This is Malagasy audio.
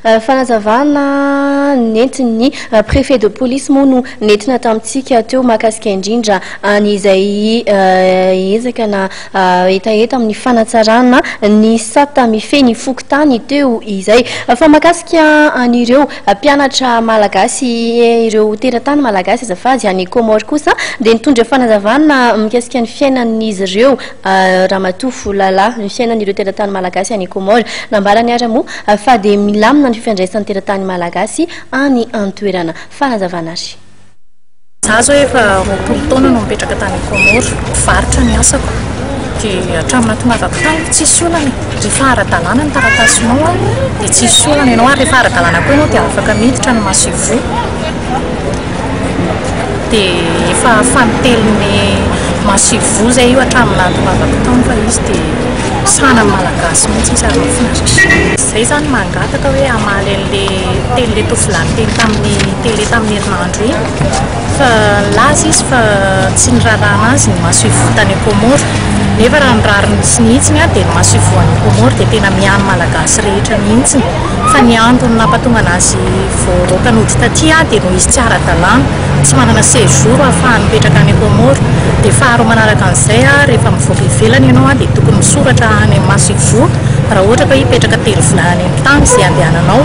fanazavana nentin'ny préfet de police moa no nentina tamintsika teo mahakasika indrindra an'izay ezaka na etaeta amin'ny fanatsarana ny sata mifeny fokotany teo izay fa mahakasika an'ireo mpianatra malagasy ireo teratany malagasy azafady any Comore kosa dia nitondra fanazavana mikasika ny fiainan'izy ireo Ramatofo Lala ny fiainan'ireo teratany malagasy any Comore nambarany ara moa fa dia milamina ny fifandraisan'ny teratany malagasy any antoerana fanazavana azy. Za zao efa roapolo taona no mipetraka tany Comore, varotra ny asako dia hatramin'ny tonavako tany tsisy olana rehefa ara-dalàna ny taratasinao dia tsisy olana ianao ary rehefa ara-dalàna koa ianao dia afaka miditra ny Masivo dia efa faniteliny Masivo zay io hatramin'ny tonavako tany fa izy dia sana malagasy mihitsy izy ary mahafinaritra. Zay zany mangataka hoe hamaly an'ilay tele tovolahy tele tamin'ny herinandro iny fa laza izy fa tsy nirarana azy ny Masivo tany Comore nefa raha nirariny sy nihitsiny dia ny Masivo any Comore dia tena miany malagasy rehetra mihitsiny fa ny antony nampatonga anazy voarokanody taty dia noho izy tsy ara-dalàna tsy manana séjour ahafahany mipetraka any Comore dia faharoa manaraka an'izay rehefa mivoaka ivelany ianao dia tokony misoratra any Masivo raha ohatra ka hipetraka telo volana any amin'ny tany izay andehananao